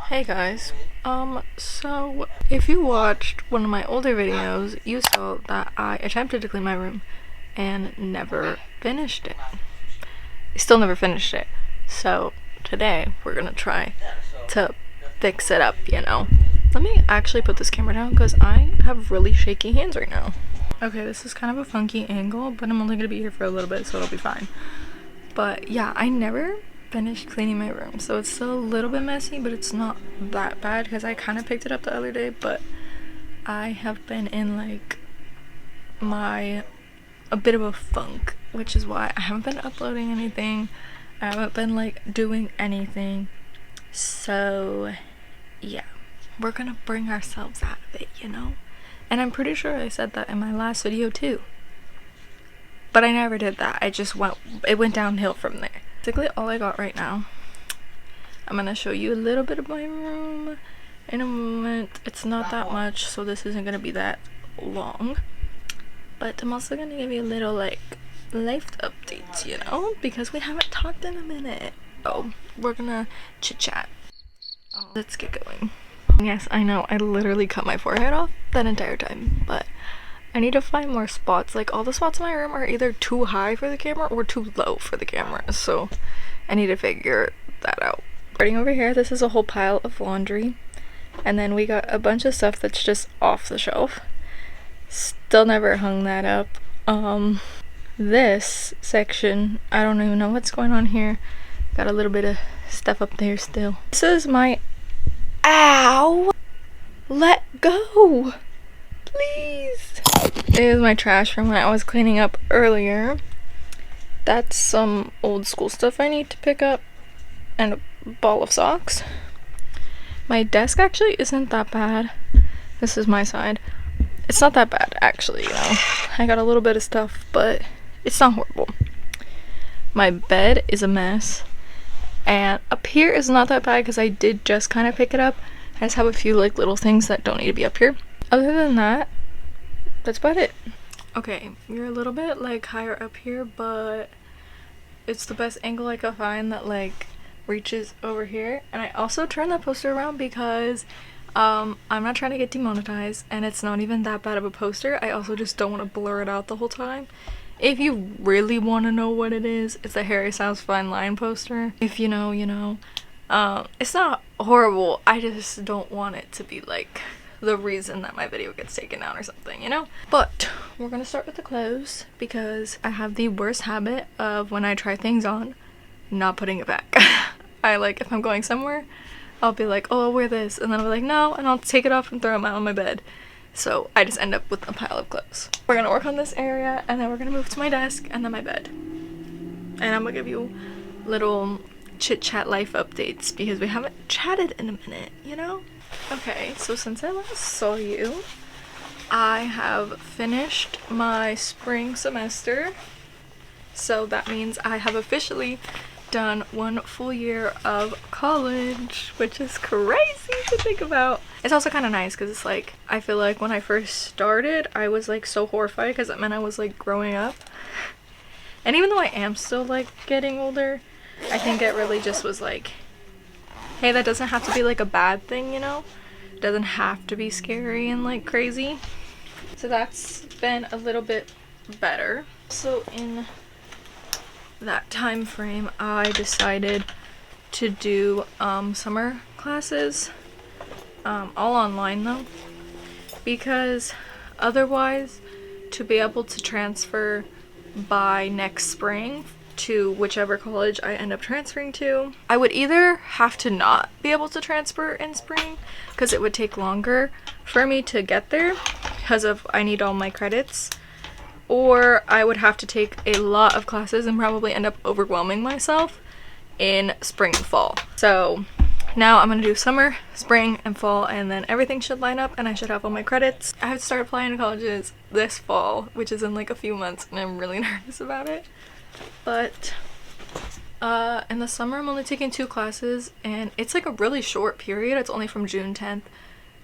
Hey guys. So if you watched one of my older videos, you saw that I attempted to clean my room and never finished it. I still never finished it. So today we're gonna try to fix it up, you know. Let me actually put this camera down because I have really shaky hands right now. Okay, this is kind of a funky angle, but I'm only gonna be here for a little bit, so it'll be fine. But yeah, I never finished cleaning my room, so it's still a little bit messy, but it's not that bad because I kind of picked it up the other day. But I have been in like a bit of a funk, which is why I haven't been uploading anything. I haven't been like doing anything. So yeah, we're gonna bring ourselves out of it, you know. And I'm pretty sure I said that in my last video too, but I never did that. It went downhill from there. Basically all I got right now. I'm gonna show you a little bit of my room in a moment. It's not that much, so this isn't gonna be that long, but I'm also gonna give you a little like life updates, you know, because we haven't talked in a minute. Oh, we're gonna chit chat. Let's get going. Yes, I know, I literally cut my forehead off that entire time, but I need to find more spots. Like, all the spots in my room are either too high for the camera or too low for the camera, so I need to figure that out. Starting over here, this is a whole pile of laundry, and then we got a bunch of stuff that's just off the shelf. Still never hung that up. This section, I don't even know what's going on here. Got a little bit of stuff up there still. This is my... Ow! Let go! Please! This is my trash from when I was cleaning up earlier. That's some old school stuff I need to pick up, and a ball of socks. My desk actually isn't that bad. This is my side. It's not that bad actually, you know. I got a little bit of stuff, but it's not horrible. My bed is a mess, and up here is not that bad because I did just kind of pick it up. I just have a few like little things that don't need to be up here. Other than that, that's about it. Okay, you're a little bit like higher up here, but it's the best angle I could find that like reaches over here. And I also turned that poster around because I'm not trying to get demonetized, and it's not even that bad of a poster. I also just don't want to blur it out the whole time. If you really want to know what it is, it's the Harry Styles Fine Line poster. If you know, you know. It's not horrible. I just don't want it to be like the reason that my video gets taken down or something, you know? But we're gonna start with the clothes because I have the worst habit of when I try things on, not putting it back. I like, if I'm going somewhere, I'll be like, oh, I'll wear this, and then I'll be like, no, and I'll take it off and throw them out on my bed. So I just end up with a pile of clothes. We're gonna work on this area, and then we're gonna move to my desk and then my bed. And I'm gonna give you little chit chat life updates because we haven't chatted in a minute, you know? Okay, so since I last saw you, I have finished my spring semester. So that means I have officially done 1 full year of college, which is crazy to think about. It's also kind of nice because it's like, I feel like when I first started, I was like so horrified because it meant I was like growing up. And even though I am still like getting older, I think it really just was like, hey, that doesn't have to be like a bad thing, you know? It doesn't have to be scary and like crazy. So that's been a little bit better. So in that time frame, I decided to do summer classes, all online though, because otherwise, to be able to transfer by next spring to whichever college I end up transferring to, I would either have to not be able to transfer in spring because it would take longer for me to get there because of I need all my credits, or I would have to take a lot of classes and probably end up overwhelming myself in spring and fall. So now I'm gonna do summer, spring, and fall, and then everything should line up and I should have all my credits. I have to start applying to colleges this fall, which is in like a few months, and I'm really nervous about it. But in the summer I'm only taking 2 classes, and it's like a really short period. It's only from June 10th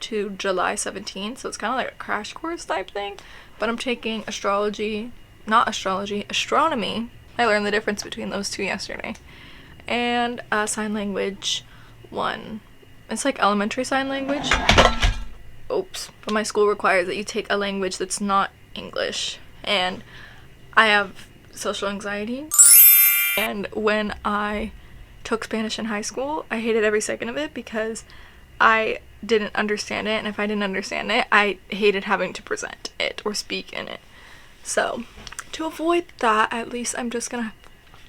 to July 17th, so it's kind of like a crash course type thing. But I'm taking astronomy. I learned the difference between those two yesterday. And sign language 1 it's like elementary sign language. Oops. But my school requires that you take a language that's not English. And I have social anxiety. And when I took Spanish in high school, I hated every second of it because I didn't understand it. And if I didn't understand it, I hated having to present it or speak in it. So to avoid that, at least I'm just gonna have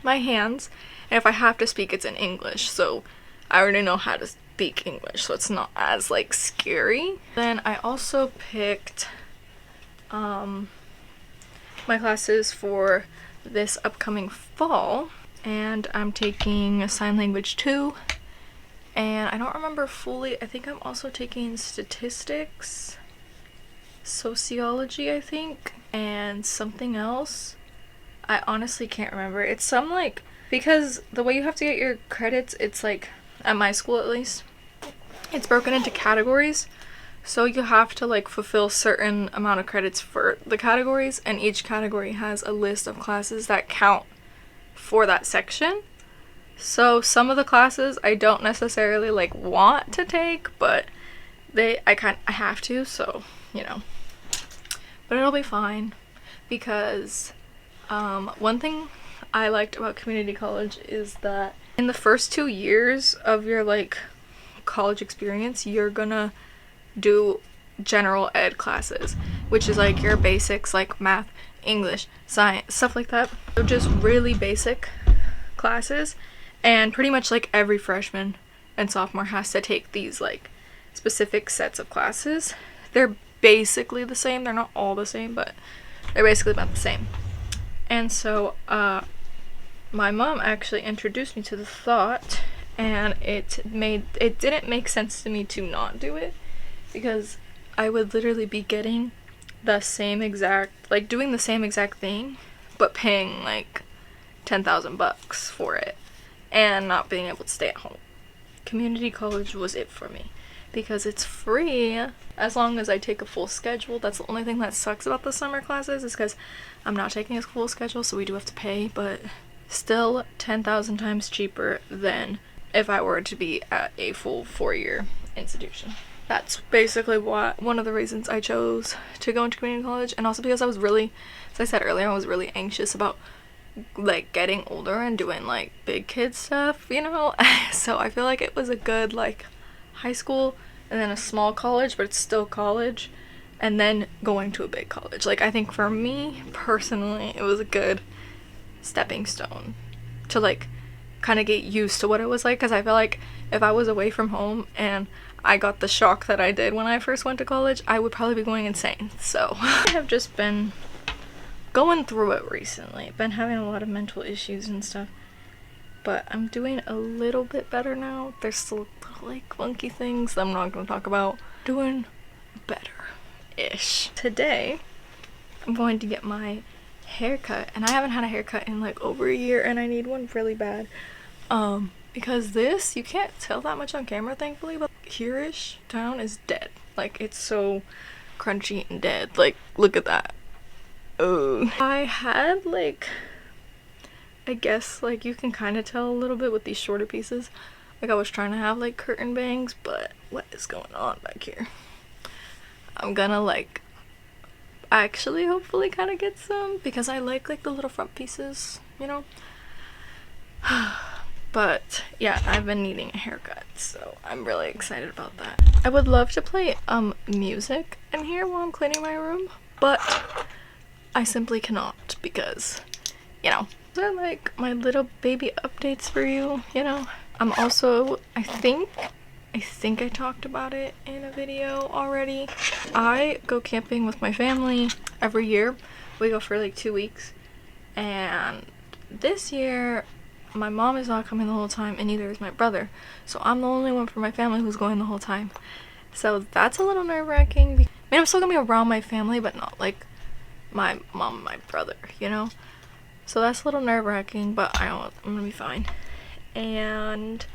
my hands. And if I have to speak, it's in English. So I already know how to speak English, so it's not as like scary. Then I also picked my classes for this upcoming fall, and I'm taking sign language 2, and I don't remember fully. I think I'm also taking statistics, sociology, I think, and something else. I honestly can't remember. It's some like, because the way you have to get your credits, it's like, at my school at least, it's broken into categories. So you have to like fulfill certain amount of credits for the categories, and each category has a list of classes that count for that section. So some of the classes I don't necessarily like want to take, but I have to, so you know. But it'll be fine, because one thing I liked about community college is that in the first 2 years of your like college experience, you're gonna do general ed classes, which is like your basics like math, English, science, stuff like that. So just really basic classes, and pretty much like every freshman and sophomore has to take these like specific sets of classes. They're basically the same. They're not all the same, but they're basically about the same. And so my mom actually introduced me to the thought, and it didn't make sense to me to not do it, because I would literally be getting the same exact, like doing the same exact thing, but paying like $10,000 for it and not being able to stay at home. Community college was it for me, because it's free as long as I take a full schedule. That's the only thing that sucks about the summer classes, is because I'm not taking a full schedule, so we do have to pay, but still 10,000 times cheaper than if I were to be at a full 4-year institution. That's basically one of the reasons I chose to go into community college, and also because I was really, as I said earlier, I was really anxious about like getting older and doing like big kid stuff, you know. So I feel like it was a good like high school and then a small college, but it's still college, and then going to a big college. Like I think for me personally, it was a good stepping stone to like kind of get used to what it was like, because I feel like if I was away from home and I got the shock that I did when I first went to college, I would probably be going insane. So I have just been going through it recently. Been having a lot of mental issues and stuff, but I'm doing a little bit better now. There's still like funky things that I'm not going to talk about. Doing better-ish. Today I'm going to get my haircut, and I haven't had a haircut in like over a year, and I need one really bad. Because this, you can't tell that much on camera thankfully, but here-ish town is dead. Like it's so crunchy and dead. Like look at that. Oh, I had like, I guess like you can kind of tell a little bit with these shorter pieces. Like I was trying to have like curtain bangs, but what is going on back here? I'm gonna like actually hopefully kind of get some, because I like the little front pieces, you know. But yeah, I've been needing a haircut, so I'm really excited about that. I would love to play music in here while I'm cleaning my room, but I simply cannot, because, you know, they're like my little baby updates for you, you know. I'm also, I think I talked about it in a video already. I go camping with my family every year. We go for like 2 weeks, and this year my mom is not coming the whole time, and neither is my brother, so I'm the only one from my family who's going the whole time. So that's a little nerve-wracking. I mean, I'm still gonna be around my family, but not like my mom and my brother, you know. So that's a little nerve-wracking, but I'm gonna be fine, and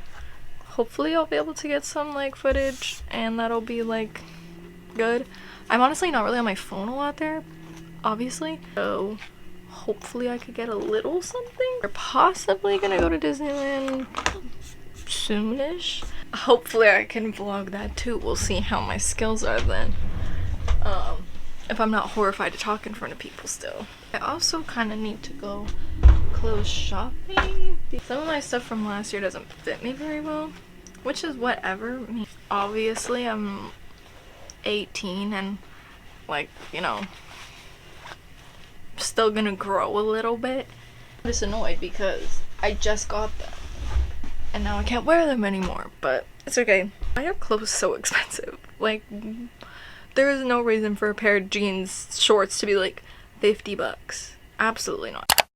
hopefully I'll be able to get some like footage, and that'll be like good. I'm honestly not really on my phone a lot there, obviously, so hopefully I could get a little something. We're possibly gonna go to Disneyland soonish. hopefully I can vlog that too. We'll see how my skills are then. If I'm not horrified to talk in front of people still. I also kind of need to go clothes shopping. Some of my stuff from last year doesn't fit me very well, which is whatever. I mean, obviously I'm 18 and, like, you know, still gonna grow a little bit. I'm just annoyed because I just got them and now I can't wear them anymore, but it's okay. Why are clothes so expensive? Like, there is no reason for a pair of jeans shorts to be like 50 bucks. Absolutely not.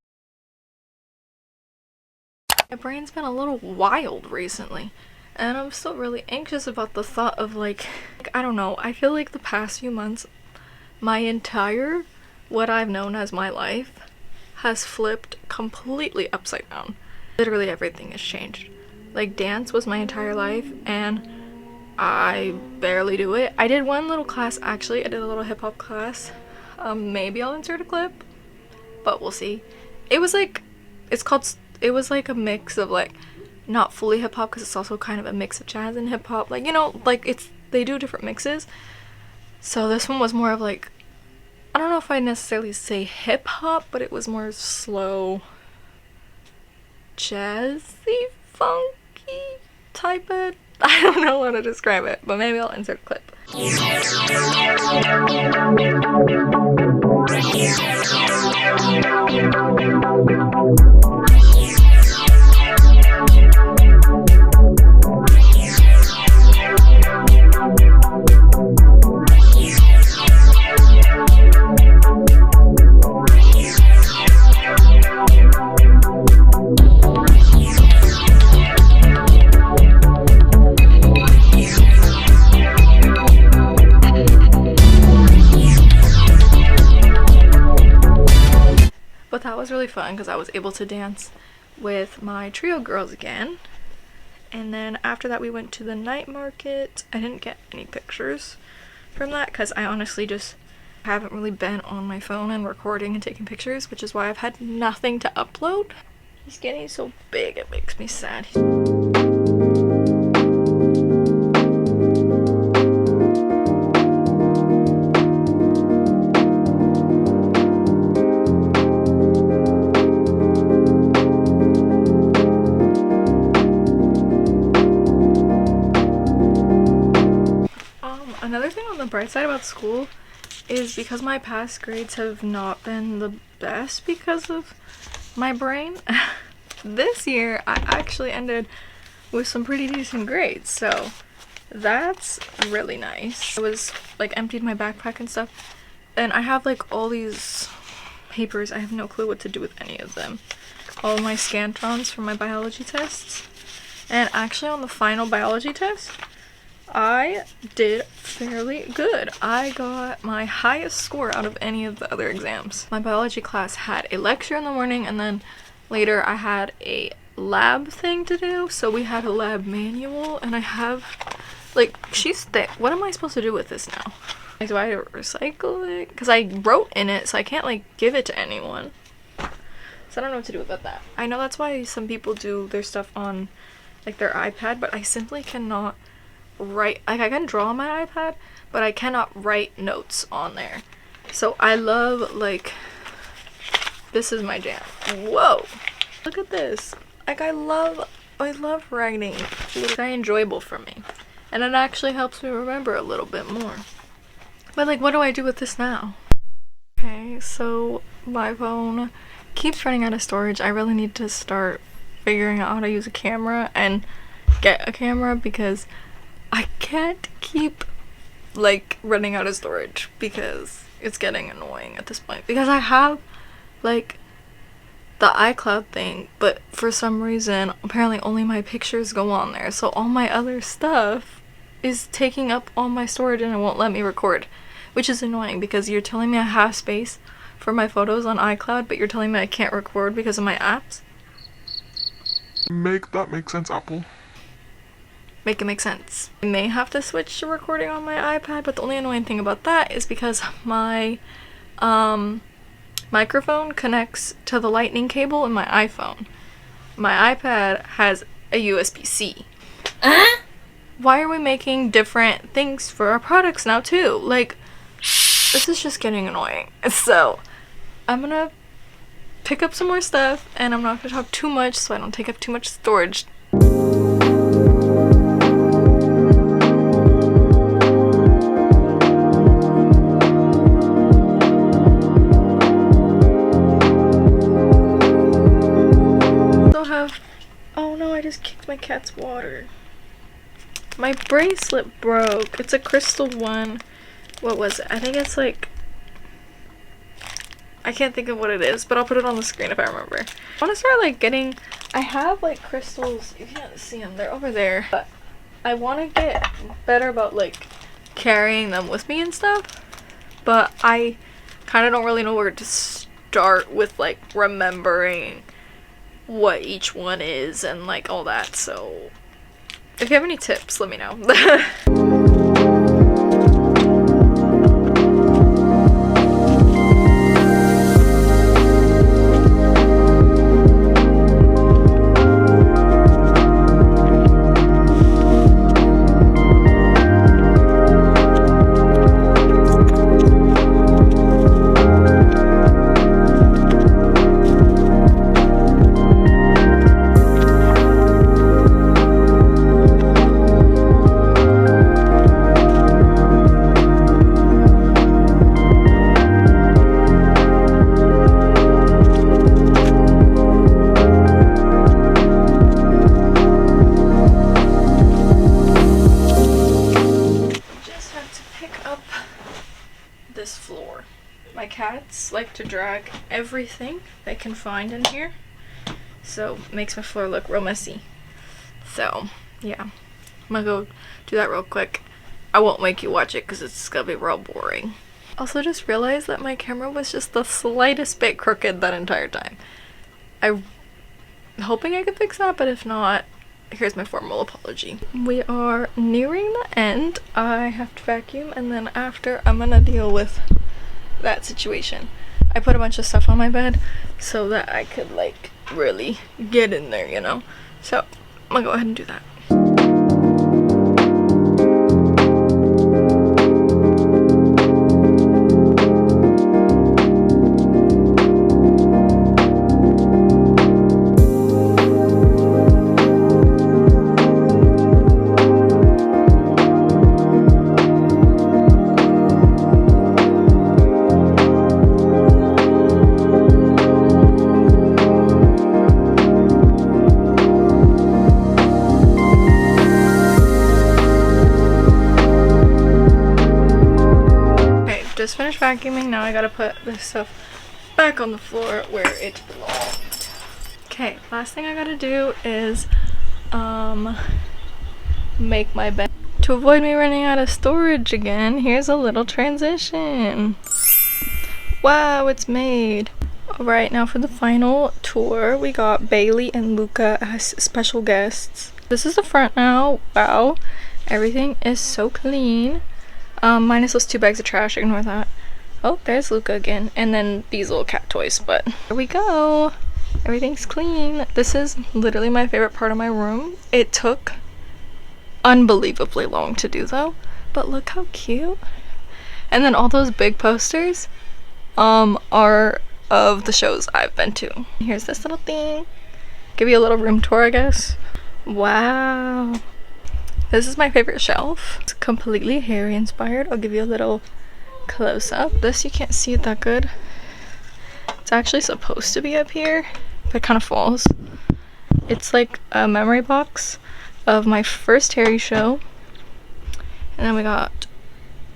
My brain's been a little wild recently, and I'm still really anxious about the thought of like, I don't know, I feel like the past few months, my entire, what I've known as my life, has flipped completely upside down. Literally everything has changed. Like, dance was my entire life, and I barely do it. I did one little class, actually. I did a little hip-hop class. Maybe I'll insert a clip, but we'll see. It was like, it was like a mix of like, not fully hip-hop because it's also kind of a mix of jazz and hip-hop. Like, you know, like they do different mixes. So this one was more of like, I don't know if I necessarily say hip-hop, but it was more slow, jazzy, funky type of, I don't know how to describe it, but maybe I'll insert a clip. But that was really fun because I was able to dance with my trio girls again. And then after that we went to the night market. I didn't get any pictures from that because I honestly just haven't really been on my phone and recording and taking pictures, which is why I've had nothing to upload. He's getting so big, it makes me sad. Another thing on the bright side about school is because my past grades have not been the best because of my brain. This year I actually ended with some pretty decent grades, so that's really nice. I was like emptied my backpack and stuff, and I have like all these papers. I have no clue what to do with any of them. All my Scantrons from my biology tests, and actually on the final biology test I did fairly good. I got my highest score out of any of the other exams. My biology class had a lecture in the morning, and then later I had a lab thing to do. So we had a lab manual, and I have, like, she's thick. What am I supposed to do with this now? Like, do I recycle it? Because I wrote in it, so I can't, like, give it to anyone. So I don't know what to do about that. I know that's why some people do their stuff on, like, their iPad, but I simply cannot write. Like, I can draw on my iPad, but I cannot write notes on there. So I love, like, this is my jam. Whoa, look at this. Like, I love writing. It's very enjoyable for me, and it actually helps me remember a little bit more. But like, what do I do with this now? Okay, so my phone keeps running out of storage. I really need to start figuring out how to use a camera and get a camera, because I can't keep like running out of storage, because it's getting annoying at this point. Because I have like the iCloud thing, but for some reason apparently only my pictures go on there, so all my other stuff is taking up all my storage and it won't let me record, which is annoying because you're telling me I have space for my photos on iCloud, but you're telling me I can't record because of my apps. Make that make sense, Apple? Make it make sense. I may have to switch to recording on my iPad, but the only annoying thing about that is because my microphone connects to the lightning cable in my iPhone. My iPad has a USB-C. why are we making different things for our products now too? Like, this is just getting annoying. So I'm gonna pick up some more stuff, and I'm not gonna talk too much so I don't take up too much storage. Oh no, I just kicked my cat's water. My bracelet broke. It's a crystal one. What was it? I think it's like, I can't think of what it is, but I'll put it on the screen if I remember. I want to start like getting, I have like crystals, you can't see them, they're over there. But I want to get better about like carrying them with me and stuff. But I kind of don't really know where to start with like remembering what each one is and like all that. So if you have any tips, let me know. This floor. My cats like to drag everything they can find in here, so it makes my floor look real messy. So yeah, I'm gonna go do that real quick. I won't make you watch it because it's gonna be real boring. Also just realized that my camera was just the slightest bit crooked that entire time. I'm hoping I can fix that, but if not, here's my formal apology. We are nearing the end. I have to vacuum, and then after I'm gonna deal with that situation. I put a bunch of stuff on my bed so that I could like really get in there, you know? So I'm gonna go ahead and do that. Just finished vacuuming. Now I gotta put this stuff back on the floor where it belonged. Okay, last thing I gotta do is make my bed. To avoid me running out of storage again, here's a little transition. Wow, it's made. Alright, now for the final tour, we got Bailey and Luca as special guests. This is the front now. Wow, everything is so clean. Minus those 2 bags of trash, ignore that. Oh, there's Luca again. And then these little cat toys, but here we go. Everything's clean. This is literally my favorite part of my room. It took unbelievably long to do though, but look how cute. And then all those big posters are of the shows I've been to. Here's this little thing. Give you a little room tour, I guess. Wow. This is my favorite shelf. It's completely Harry inspired. I'll give you a little close up. This, you can't see it that good. It's actually supposed to be up here, but it kind of falls. It's like a memory box of my first Harry show. And then we got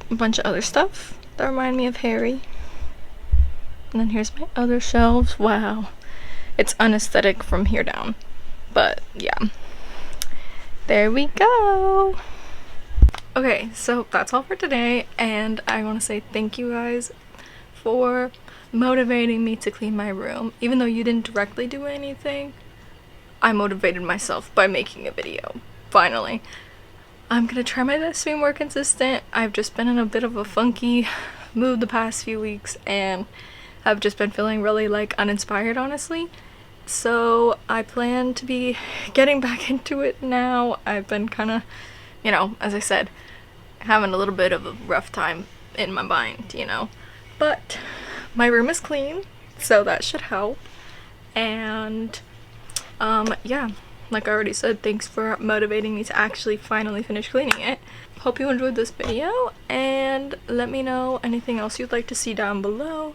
a bunch of other stuff that remind me of Harry. And then here's my other shelves. Wow. It's unaesthetic from here down. But yeah. There we go. Okay, so that's all for today, and I want to say thank you guys for motivating me to clean my room. Even though you didn't directly do anything, I motivated myself by making a video. Finally. I'm gonna try my best to be more consistent. I've just been in a bit of a funky mood the past few weeks, and I've just been feeling really like uninspired, honestly. So I plan to be getting back into it now. I've been kind of you know, as I said, having a little bit of a rough time in my mind, you know. But my room is clean, so that should help. And yeah, like I already said, thanks for motivating me to actually finally finish cleaning it. Hope you enjoyed this video, and let me know anything else you'd like to see down below.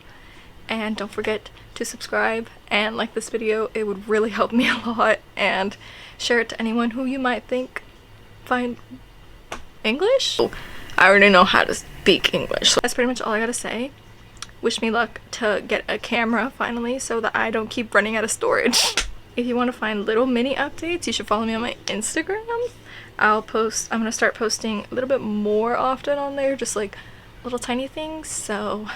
And don't forget to subscribe and like this video. It would really help me a lot. And share it to anyone who you might think find English. I already know how to speak English. So that's pretty much all I gotta say. Wish me luck to get a camera finally so that I don't keep running out of storage. If you want to find little mini updates, you should follow me on my Instagram. I'm gonna start posting a little bit more often on there, just like little tiny things. So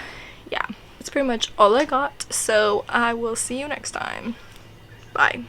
yeah, that's pretty much all I got. So I will see you next time. Bye.